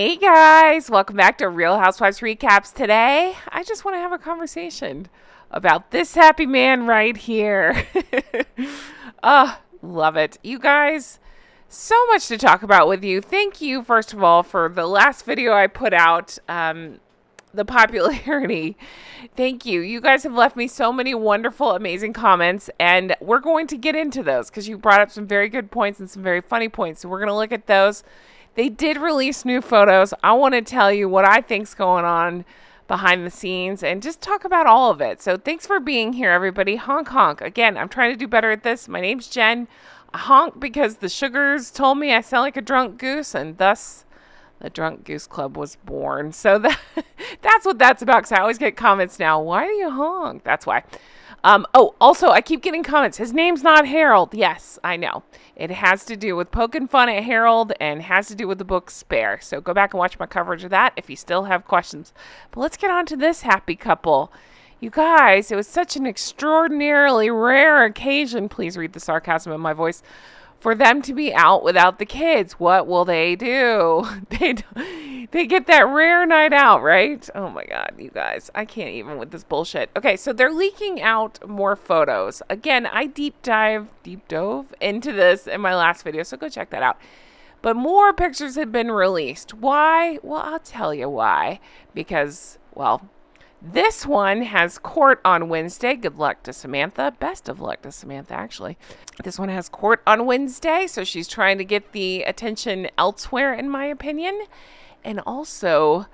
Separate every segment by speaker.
Speaker 1: Hey guys, welcome back to Real Housewives Recaps. Today, I just want to have a conversation about this happy man right here. Love it. You guys, so much to talk about with you. Thank you, first of all, for the last video I put out, the popularity. Thank you. You guys have left me so many wonderful, amazing comments, and we're going to get into those because you brought up some very good points and some very funny points. So we're going to look at those. They did release new photos. I want to tell you what I think's going on behind the scenes and just talk about all of it. So thanks for being here, everybody. Honk honk. Again, I'm trying to do better at this. My name's Jen. I honk because the sugars told me I sound like a drunk goose, and thus the Drunk Goose Club was born. So that's what that's about, because I always get comments now. Why do you honk? That's why. Also, I keep getting comments. His name's not Harold. Yes, I know. It has to do with poking fun at Harold and has to do with the book Spare. So go back and watch my coverage of that if you still have questions. But let's get on to this happy couple. You guys, it was such an extraordinarily rare occasion. Please read the sarcasm in my voice. For them to be out without the kids. What will they do? They get that rare night out, right? Oh my God, you guys. I can't even with this bullshit. Okay, so they're leaking out more photos. Again, I deep dove into this in my last video, so go check that out. But more pictures have been released. Why? Well, I'll tell you why. Because, well, this one has court on Wednesday. Good luck to Samantha. Best of luck to Samantha, actually. This one has court on Wednesday, so she's trying to get the attention elsewhere, in my opinion. And also,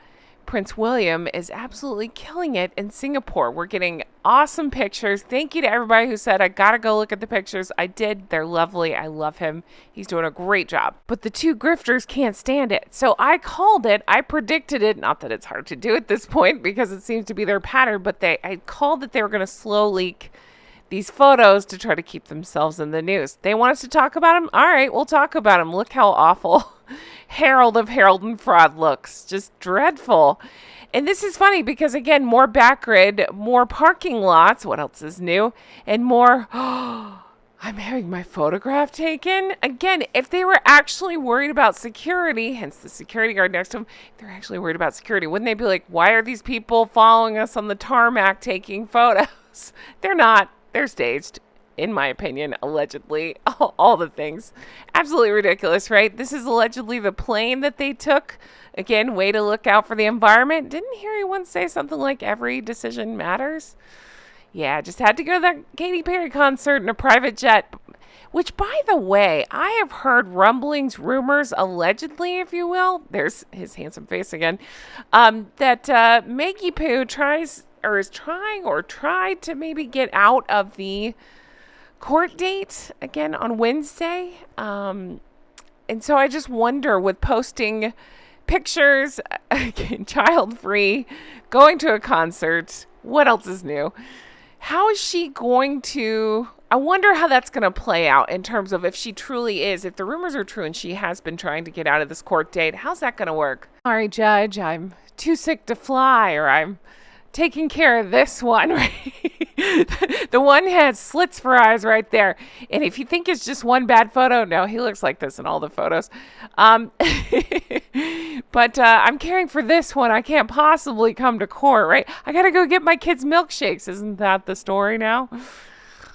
Speaker 1: Prince William is absolutely killing it in Singapore. We're getting awesome pictures. Thank you to everybody who said, I gotta go look at the pictures. I did. They're lovely. I love him. He's doing a great job. But the two grifters can't stand it. So I called it. I predicted it. Not that it's hard to do at this point because it seems to be their pattern, but I called that they were going to slow leak these photos to try to keep themselves in the news. They want us to talk about them? All right, we'll talk about them. Look how awful Harold of Harold and Fraud looks. Just dreadful. And this is funny because, again, more back grid, more parking lots. What else is new? And more, I'm having my photograph taken. Again, if they were actually worried about security, hence the security guard next to them, if they're actually worried about security, wouldn't they be like, why are these people following us on the tarmac taking photos? They're not. They're staged, in my opinion, allegedly. All the things. Absolutely ridiculous, right? This is allegedly the plane that they took. Again, way to look out for the environment. Didn't Harry once say something like every decision matters? Yeah, just had to go to that Katy Perry concert in a private jet. Which, by the way, I have heard rumblings, rumors, allegedly, if you will. There's his handsome face again. That Maggie Poo is trying or tried to maybe get out of the court date again on Wednesday. And so I just wonder, with posting pictures, child-free, going to a concert, what else is new? How is she going to... I wonder how that's going to play out in terms of if she truly is, if the rumors are true and she has been trying to get out of this court date, how's that going to work? Sorry, Judge, I'm too sick to fly, or I'm taking care of this one, right? The one has slits for eyes right there. And if you think it's just one bad photo, no, he looks like this in all the photos. But I'm caring for this one. I can't possibly come to court, right? I got to go get my kids milkshakes. Isn't that the story now?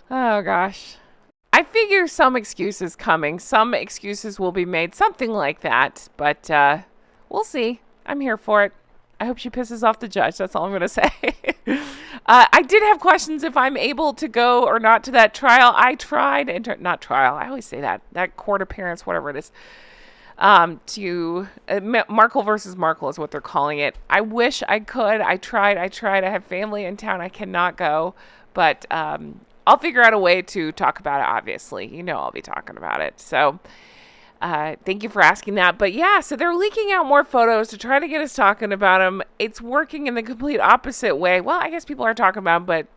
Speaker 1: Oh, gosh. I figure some excuses coming. Some excuses will be made. Something like that. But we'll see. I'm here for it. I hope she pisses off the judge. That's all I'm going to say. I did have questions if I'm able to go or not to that trial. I tried, not trial, I always say that court appearance, whatever it is, Markle versus Markle is what they're calling it. I wish I could. I tried. I have family in town. I cannot go. But I'll figure out a way to talk about it, obviously. You know I'll be talking about it. So... thank you for asking that. But yeah, so they're leaking out more photos to try to get us talking about them. It's working in the complete opposite way. Well, I guess people are talking about them, but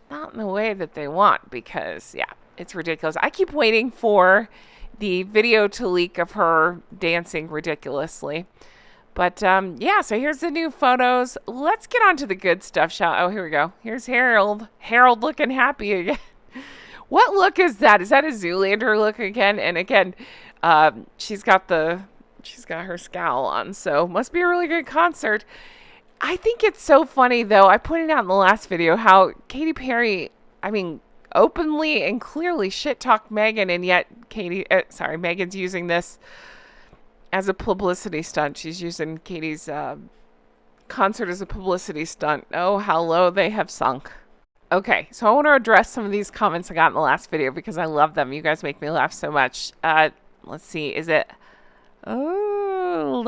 Speaker 1: not in the way that they want because, yeah, it's ridiculous. I keep waiting for the video to leak of her dancing ridiculously. But, yeah, so here's the new photos. Let's get on to the good stuff, Oh, here we go. Here's Harold. Harold looking happy again. What look is that? Is that a Zoolander look again? And again... she's got the She's got her scowl on, so must be a really good concert. I think it's so funny, though. I pointed out in the last video how Katy Perry, I mean, openly and clearly shit-talked Meghan, and yet Meghan's using this as a publicity stunt. She's using Katy's concert as a publicity stunt. Oh, how low they have sunk. Okay, so I want to address some of these comments I got in the last video because I love them. You guys make me laugh so much. Let's see. Is it... Oh,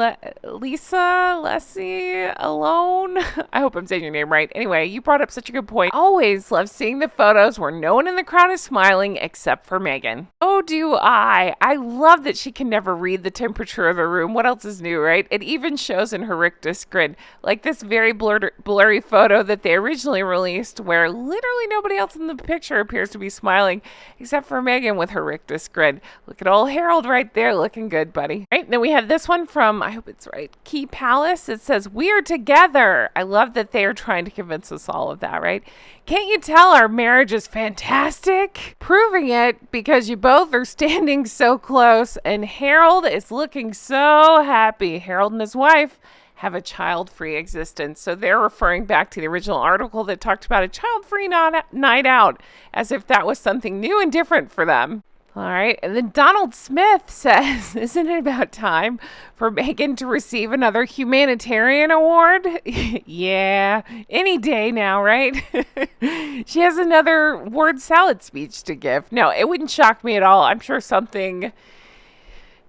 Speaker 1: Leslie alone. I hope I'm saying your name right. Anyway, you brought up such a good point. Always love seeing the photos where no one in the crowd is smiling except for Meghan. Oh, do I. I love that she can never read the temperature of the room. What else is new, right? It even shows in her rictus grid, like this very blurry photo that they originally released where literally nobody else in the picture appears to be smiling except for Meghan with her rictus grid. Look at old Harold right there looking good, buddy. Right? Then we have this one from, I hope it's right, Key Palace. It says, "We're together." I love that they are trying to convince us all of that, right? Can't you tell our marriage is fantastic? Proving it because you both are standing so close and Harold is looking so happy. Harold and his wife have a child-free existence. So they're referring back to the original article that talked about a child-free night out, as if that was something new and different for them. All right. And then Donald Smith says, "Isn't it about time for Meghan to receive another humanitarian award?" Yeah, any day now, right? She has another word salad speech to give. No, it wouldn't shock me at all. I'm sure something's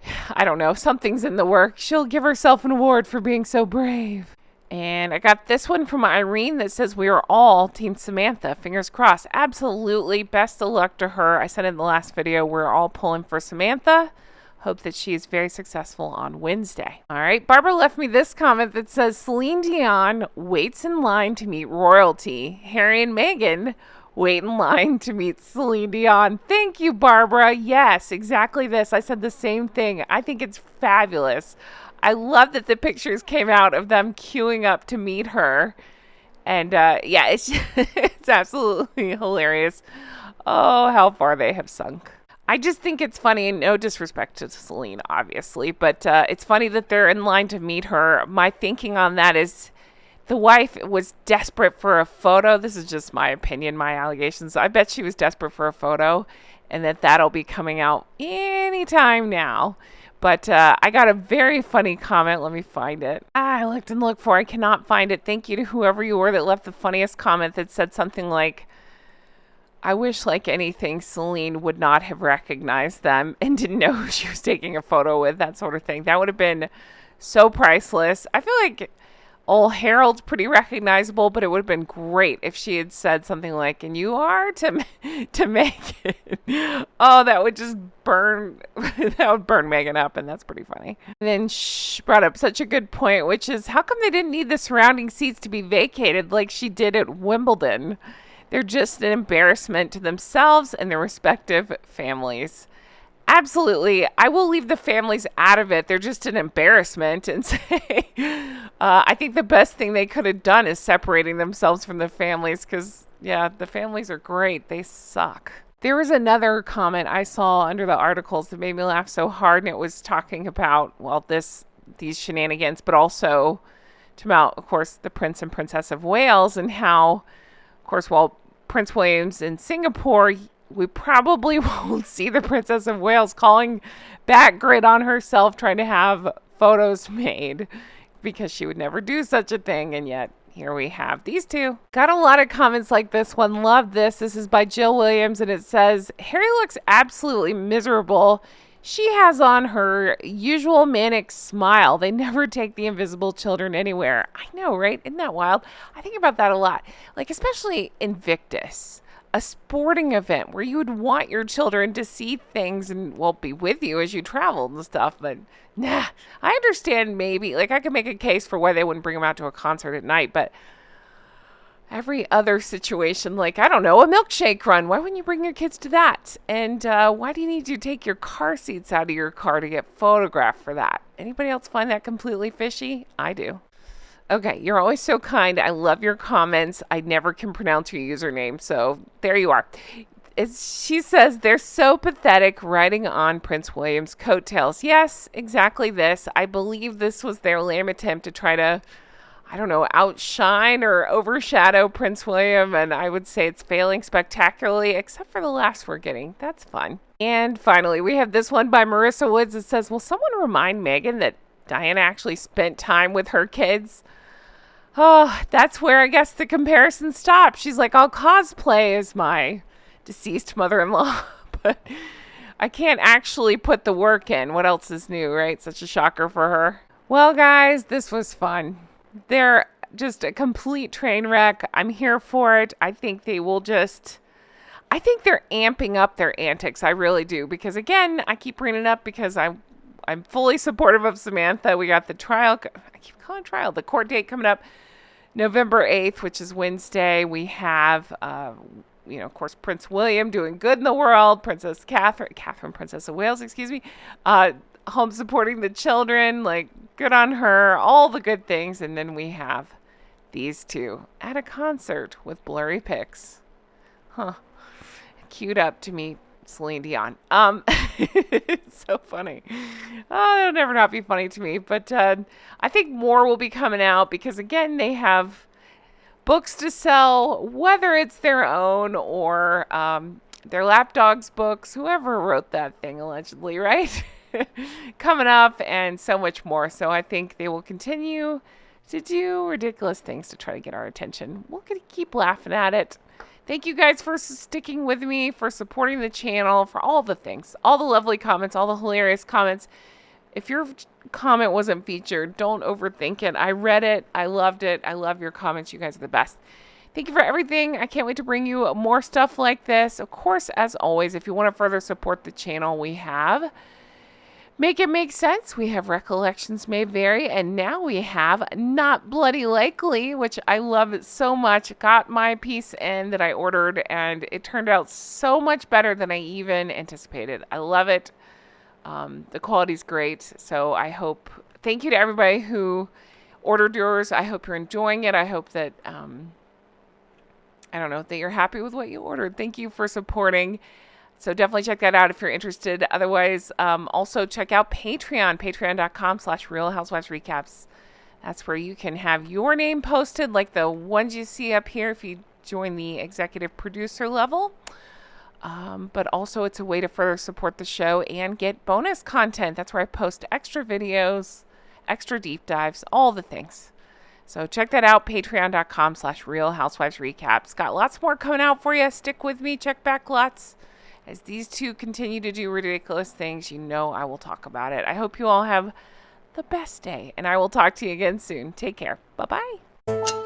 Speaker 1: in the works. She'll give herself an award for being so brave. And I got this one from Irene that says, "We are all Team Samantha. Fingers crossed." Absolutely. Best of luck to her. I said in the last video, we're all pulling for Samantha. Hope that she is very successful on Wednesday. All right. Barbara left me this comment that says, "Celine Dion waits in line to meet royalty. Harry and Meghan wait in line to meet Celine Dion." Thank you, Barbara. Yes, exactly this. I said the same thing. I think it's fabulous. I love that the pictures came out of them queuing up to meet her. And it's it's absolutely hilarious. Oh, how far they have sunk. I just think it's funny, and no disrespect to Celine, obviously, but it's funny that they're in line to meet her. My thinking on that is the wife was desperate for a photo. This is just my opinion, my allegations. I bet she was desperate for a photo, and that'll be coming out anytime now. But I got a very funny comment. Let me find it. I looked and looked for it. I cannot find it. Thank you to whoever you were that left the funniest comment that said something like, "I wish, like anything, Celine would not have recognized them and didn't know who she was taking a photo with," that sort of thing. That would have been so priceless. I feel like old Harold's pretty recognizable, but it would have been great if she had said something like, "And you are to Meghan." Oh, that would just burn. That would burn Meghan up, and that's pretty funny. And then she brought up such a good point, which is, how come they didn't need the surrounding seats to be vacated like she did at Wimbledon? They're just an embarrassment to themselves and their respective families. Absolutely. I will leave the families out of it. They're just an embarrassment and say, I think the best thing they could have done is separating themselves from the families because, yeah, the families are great. They suck. There was another comment I saw under the articles that made me laugh so hard, and it was talking about, well, these shenanigans, but also about, of course, the Prince and Princess of Wales and how, of course, while Prince William's in Singapore, we probably won't see the Princess of Wales calling back grid on herself trying to have photos made because she would never do such a thing. And yet here we have these two. Got a lot of comments like this one. Love this. This is by Jill Williams, and it says, "Harry looks absolutely miserable. She has on her usual manic smile. They never take the invisible children anywhere." I know, right? Isn't that wild? I think about that a lot. Like, especially Invictus, a sporting event where you would want your children to see things and, well, be with you as you traveled and stuff. But nah, I understand maybe, like, I could make a case for why they wouldn't bring them out to a concert at night, but every other situation, like, I don't know, a milkshake run, why wouldn't you bring your kids to that? And why do you need to take your car seats out of your car to get photographed for that? Anybody else find that completely fishy? I do. Okay, you're always so kind. I love your comments. I never can pronounce your username, so there you are. She says they're so pathetic riding on Prince William's coattails. Yes, exactly this. I believe this was their lame attempt to try to, I don't know, outshine or overshadow Prince William. And I would say it's failing spectacularly, except for the laughs we're getting. That's fun. And finally, we have this one by Marissa Woods. It says, will someone remind Meghan that Diana actually spent time with her kids? Oh, that's where I guess the comparison stops. She's like, I'll cosplay as my deceased mother-in-law, but I can't actually put the work in. What else is new, right? Such a shocker for her. Well, guys, this was fun. They're just a complete train wreck. I'm here for it. I think they're amping up their antics. I really do. Because again, I keep bringing it up because I'm fully supportive of Samantha. We got the trial. I keep calling trial. The court date coming up November 8th, which is Wednesday. We have, of course, Prince William doing good in the world. Princess Catherine, Princess of Wales, home supporting the children. Like, good on her. All the good things. And then we have these two at a concert with blurry pics. Huh. Queued up to meet Celine Dion. It's so funny. Oh, it'll never not be funny to me. But I think more will be coming out because, again, they have books to sell, whether it's their own or their lapdog's books, whoever wrote that thing, allegedly, right? Coming up and so much more. So I think they will continue to do ridiculous things to try to get our attention. We'll keep laughing at it. Thank you guys for sticking with me, for supporting the channel, for all the things, all the lovely comments, all the hilarious comments. If your comment wasn't featured, don't overthink it. I read it. I loved it. I love your comments. You guys are the best. Thank you for everything. I can't wait to bring you more stuff like this. Of course, as always, if you want to further support the channel, we have Make It Make Sense. We have Recollections May Vary. And now we have Not Bloody Likely, which I love it so much. Got my piece in that I ordered, and it turned out so much better than I even anticipated. I love it. The quality's great. So thank you to everybody who ordered yours. I hope you're enjoying it. I hope that, that you're happy with what you ordered. Thank you for supporting. So definitely check that out if you're interested. Otherwise, also check out Patreon, patreon.com/Real Housewives Recaps. That's where you can have your name posted, like the ones you see up here if you join the executive producer level. But also it's a way to further support the show and get bonus content. That's where I post extra videos, extra deep dives, all the things. So check that out, patreon.com/Real Housewives Recaps. Got lots more coming out for you. Stick with me. Check back lots. As these two continue to do ridiculous things, I will talk about it. I hope you all have the best day, and I will talk to you again soon. Take care. Bye-bye.